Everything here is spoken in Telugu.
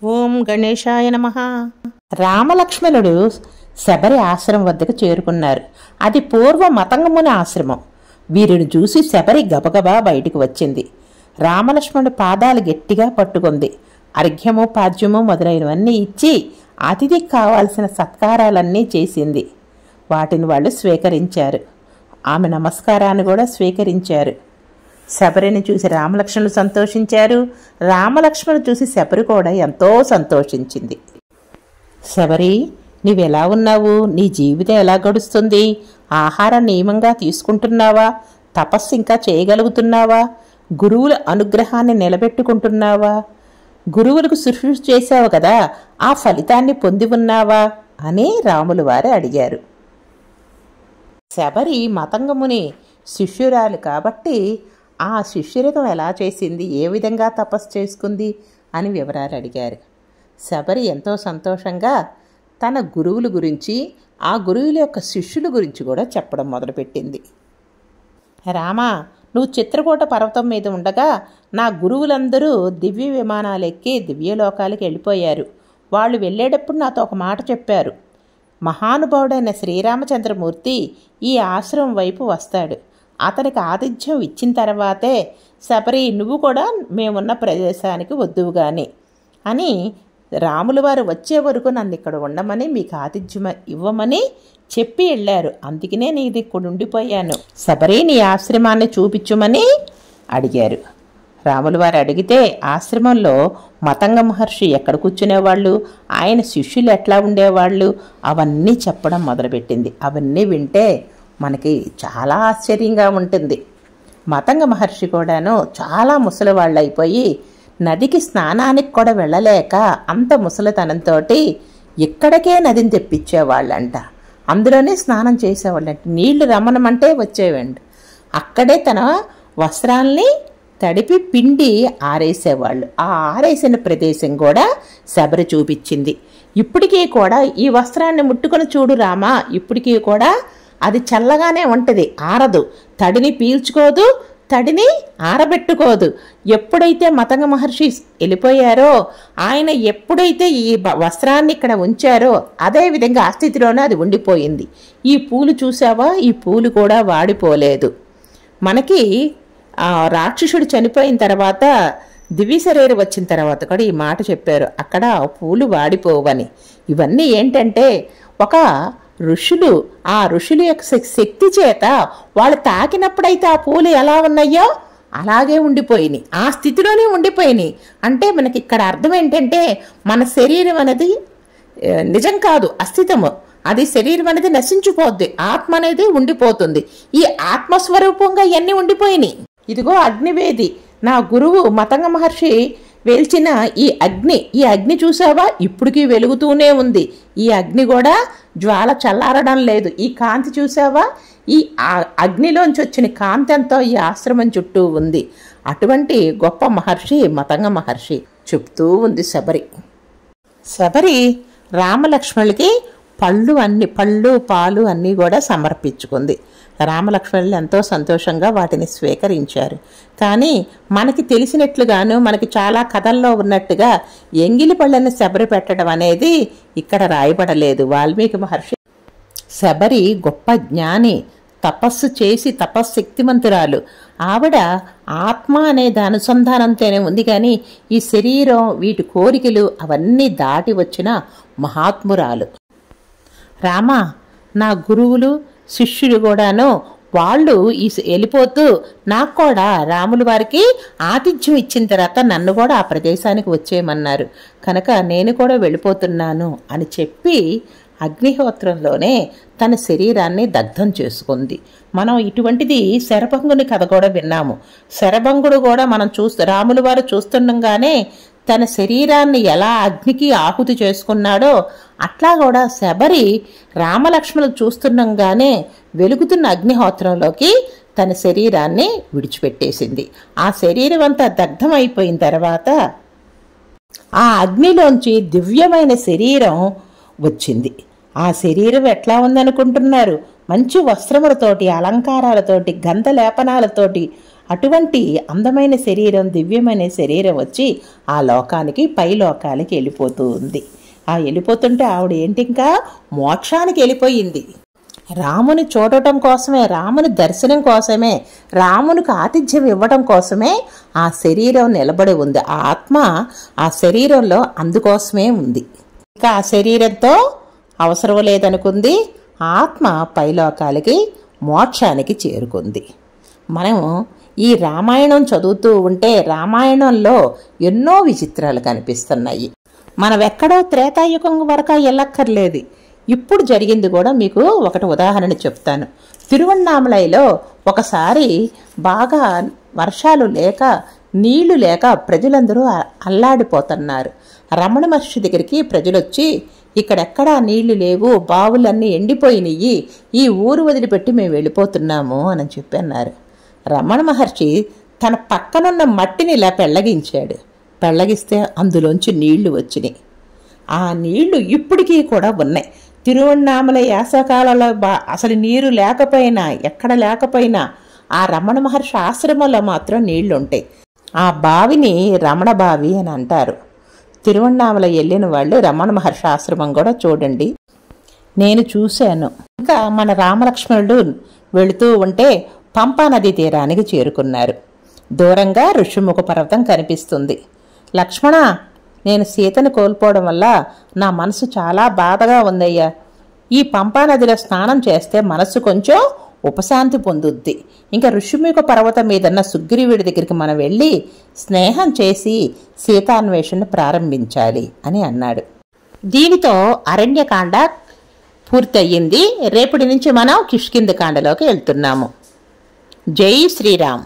ఓం గణేశాయ నమః. రామలక్ష్మణుడు శబరి ఆశ్రమం వద్దకు చేరుకున్నారు. అది పూర్వ మతంగముని ఆశ్రమం. వీరిని చూసి శబరి గబగబా బయటికి వచ్చింది. రామలక్ష్మణుడు పాదాలు గట్టిగా పట్టుకుంది. అర్ఘ్యము పాద్యము మొదలైనవన్నీ ఇచ్చి అతిథికి కావాల్సిన సత్కారాలన్నీ చేసింది. వాటిని వాళ్ళు స్వీకరించారు. ఆమె నమస్కారాన్ని కూడా స్వీకరించారు. శబరిని చూసి రామలక్ష్మణులు సంతోషించారు. రామలక్ష్మణులు చూసి శబరి కూడా ఎంతో సంతోషించింది. శబరి, నీవెలా ఉన్నావు? నీ జీవితం ఎలా గడుస్తుంది? ఆహారం నియమంగా తీసుకుంటున్నావా? తపస్సు ఇంకా చేయగలుగుతున్నావా? గురువుల అనుగ్రహాన్ని నిలబెట్టుకుంటున్నావా? గురువులకు శుశ్రూష చేశావు కదా, ఆ ఫలితాన్ని పొంది ఉన్నావా అని రాములు వారు అడిగారు. శబరి మతంగముని శిష్యురాలు కాబట్టి ఆ శిష్యురకం ఎలా చేసింది, ఏ విధంగా తపస్సు చేసుకుంది అని వివరాలు అడిగారు. శబరి ఎంతో సంతోషంగా తన గురువుల గురించి, ఆ గురువుల యొక్క శిష్యుల గురించి కూడా చెప్పడం మొదలుపెట్టింది. రామా, నువ్వు చిత్రకూట పర్వతం మీద ఉండగా నా గురువులందరూ దివ్య విమానాలు ఎక్కి దివ్యలోకాలకు వెళ్ళిపోయారు. వాళ్ళు వెళ్ళేటప్పుడు నాతో ఒక మాట చెప్పారు. మహానుభావుడైన శ్రీరామచంద్రమూర్తి ఈ ఆశ్రమం వైపు వస్తాడు. అతనికి ఆతిథ్యం ఇచ్చిన తర్వాతే శబరి నువ్వు కూడా మేమున్న ప్రదేశానికి వద్దువు గాని అని రాములు వారు వచ్చే వరకు నన్ను ఇక్కడ ఉండమని, మీకు ఆతిథ్యం ఇవ్వమని చెప్పి వెళ్ళారు. అందుకనే నేను ఇక్కడ ఉండిపోయాను. శబరి, నీ ఆశ్రమాన్ని చూపించుమని అడిగారు. రాములు వారు అడిగితే ఆశ్రమంలో మతంగ మహర్షి ఎక్కడ కూర్చునేవాళ్ళు, ఆయన శిష్యులు ఎట్లా ఉండేవాళ్ళు అవన్నీ చెప్పడం మొదలుపెట్టింది. అవన్నీ వింటే మనకి చాలా ఆశ్చర్యంగా ఉంటుంది. మతంగ మహర్షి కూడాను చాలా ముసలివాళ్ళు అయిపోయి నదికి స్నానానికి కూడా వెళ్ళలేక అంత ముసలితనంతో ఇక్కడికే నదిని తెప్పించేవాళ్ళంట. అందులోనే స్నానం చేసేవాళ్ళంట. నీళ్లు రమ్మనమంటే వచ్చేవండి. అక్కడే తన వస్త్రాల్ని తడిపి పిండి ఆరేసేవాళ్ళు. ఆ ఆరేసిన ప్రదేశం కూడా శబరి చూపించింది. ఇప్పటికీ కూడా ఈ వస్త్రాన్ని ముట్టుకొని చూడు రామా, ఇప్పటికీ కూడా అది చల్లగానే ఉంటుంది, ఆరదు. తడిని పీల్చుకోదు, తడిని ఆరబెట్టుకోదు. ఎప్పుడైతే మతంగ మహర్షి వెళ్ళిపోయారో, ఆయన ఎప్పుడైతే ఈ వస్త్రాన్ని ఇక్కడ ఉంచారో అదే విధంగా ఆ స్థితిలోనే అది ఉండిపోయింది. ఈ పూలు చూసావా, ఈ పూలు కూడా వాడిపోలేదు. మనకి రాక్షసుడు చనిపోయిన తర్వాత దివ్య శరీరం వచ్చిన తర్వాత కూడా ఈ మాట చెప్పారు, అక్కడ పూలు వాడిపోవని. ఇవన్నీ ఏంటంటే ఒక ఋషులు, ఆ ఋషుల యొక్క శక్తి చేత వాళ్ళు తాకినప్పుడైతే ఆ పూలు ఎలా ఉన్నాయో అలాగే ఉండిపోయినాయి, ఆ స్థితిలోనే ఉండిపోయినాయి. అంటే మనకి ఇక్కడ అర్థం ఏంటంటే మన శరీరం అనేది నిజం కాదు, అస్థితము. అది శరీరం అనేది నశించిపోద్ది, ఆత్మ అనేది ఉండిపోతుంది. ఈ ఆత్మస్వరూపంగా ఇవన్నీ ఉండిపోయినాయి. ఇదిగో అగ్నివేది, నా గురువు మతంగ మహర్షి వేల్చిన ఈ అగ్ని చూసావా, ఇప్పటికీ వెలుగుతూనే ఉంది. ఈ అగ్ని కూడా జ్వాల చల్లారడం లేదు. ఈ కాంతి చూసావా, ఈ అగ్నిలోంచి వచ్చిన కాంతి అంతా ఈ ఆశ్రమం చుట్టూ ఉంది. అటువంటి గొప్ప మహర్షి మతంగ మహర్షి చెప్తూ ఉంది శబరి. శబరి రామలక్ష్మణులకి పళ్ళు పాలు అన్నీ కూడా సమర్పించుకుంది. రామలక్ష్మణులు ఎంతో సంతోషంగా వాటిని స్వీకరించారు. కానీ మనకి తెలిసినట్లుగాను, మనకి చాలా కథల్లో ఉన్నట్టుగా ఎంగిలి పళ్ళని శబరి పెట్టడం అనేది ఇక్కడ రాయబడలేదు. వాల్మీకి మహర్షి శబరి గొప్ప జ్ఞాని, తపస్సు చేసి తపశ్శక్తిమంతురాలు. ఆవిడ ఆత్మ అనేది అనుసంధానంతోనే ఉంది, కానీ ఈ శరీరం, వీటి కోరికలు అవన్నీ దాటి వచ్చిన మహాత్మురాలు. రామా, నా గురువులు శిష్యులు కూడాను వాళ్ళు వెళ్ళిపోతూ నాకు కూడా రాములు వారికి ఆతిథ్యం ఇచ్చిన తర్వాత నన్ను కూడా ఆ ప్రదేశానికి వచ్చేయమన్నారు, కనుక నేను కూడా వెళ్ళిపోతున్నాను అని చెప్పి అగ్నిహోత్రంలోనే తన శరీరాన్ని దగ్ధం చేసుకుంది. మనం ఇటువంటిది శరభంగుని కథ కూడా విన్నాము. శరభంగుడు కూడా మనం రాములు వారు చూస్తుండగానే తన శరీరాన్ని ఎలా అగ్నికి ఆహుతి చేసుకున్నాడో అట్లా కూడా శబరి రామలక్ష్మణులు చూస్తుండగానే వెలుగుతున్న అగ్నిహోత్రంలోకి తన శరీరాన్ని విడిచిపెట్టేసింది. ఆ శరీరం అంతా దగ్ధం అయిపోయిన తర్వాత ఆ అగ్నిలోంచి దివ్యమైన శరీరం వచ్చింది. ఆ శరీరం ఎట్లా ఉందనుకుంటున్నారు? మంచి వస్త్రములతోటి, అలంకారాలతోటి, గంధ లేపనాలతోటి అటువంటి అందమైన శరీరం, దివ్యమైన శరీరం వచ్చి ఆ లోకానికి, పై లోకానికి వెళ్ళిపోతూ ఉంది. ఆ వెళ్ళిపోతుంటే ఆవిడ ఏంటి, ఇంకా మోక్షానికి వెళ్ళిపోయింది. రాముని చూడటం కోసమే, రాముని దర్శనం కోసమే, రామునికి ఆతిథ్యం ఇవ్వటం కోసమే ఆ శరీరం నిలబడి ఉంది. ఆ ఆత్మ ఆ శరీరంలో అందుకోసమే ఉంది. ఇంకా ఆ శరీరంతో అవసరం లేదనుకుంది. ఆత్మ పైలోకాలకి, మోక్షానికి చేరుకుంది. మనం ఈ రామాయణం చదువుతూ ఉంటే రామాయణంలో ఎన్నో విచిత్రాలు కనిపిస్తున్నాయి. మనం ఎక్కడో త్రేతాయుగం వరకు వెళ్ళక్కర్లేదు. ఇప్పుడు జరిగింది కూడా మీకు ఒకటి ఉదాహరణ చెప్తాను. తిరువణ్ణామలైలో ఒకసారి బాగా వర్షాలు లేక, నీళ్లు లేక ప్రజలందరూ అల్లాడిపోతున్నారు. రమణ మహర్షి దగ్గరికి ప్రజలు వచ్చి, ఇక్కడెక్కడా నీళ్లు లేవు, బావులన్నీ ఎండిపోయినాయి, ఈ ఊరు వదిలిపెట్టి మేము వెళ్ళిపోతున్నాము అని చెప్పి అన్నారు. రమణ మహర్షి తన పక్కనున్న మట్టిని ఇలా పెళ్ళగించాడు. పెళ్ళగిస్తే అందులోంచి నీళ్లు వచ్చినాయి. ఆ నీళ్లు ఇప్పటికీ కూడా ఉన్నాయి. తిరువణ్ణామలై యాసకాలలో అసలు నీరు లేకపోయినా, ఎక్కడ లేకపోయినా ఆ రమణ మహర్షి ఆశ్రమంలో మాత్రం నీళ్లుంటాయి. ఆ బావిని రమణ బావి అని అంటారు. తిరువణ్ణామలై వెళ్ళిన వాళ్ళు రమణ మహర్షి ఆశ్రమం కూడా చూడండి, నేను చూశాను. ఇంకా మన రామలక్ష్మణుడు వెళుతూ ఉంటే పంపా నదీ తీరానికి చేరుకున్నారు. దూరంగా ఋషిముఖ పర్వతం కనిపిస్తుంది. లక్ష్మణ, నేను సీతను కోల్పోవడం వల్ల నా మనసు చాలా బాధగా ఉందయ్యా. ఈ పంపా నదిలో స్నానం చేస్తే మనసు కొంచెం ఉపశాంతి పొందుద్ది. ఇంకా ఋషిముఖ పర్వతం మీదన్న సుగ్రీవుడి దగ్గరికి మనం వెళ్ళి స్నేహం చేసి సీతాన్వేషణ ప్రారంభించాలి అని అన్నాడు. దీనితో అరణ్యకాండ పూర్తయింది. రేపటి నుంచి మనం కిష్కింధకాండలోకి వెళ్తున్నాము. జై శ్రీరామ్.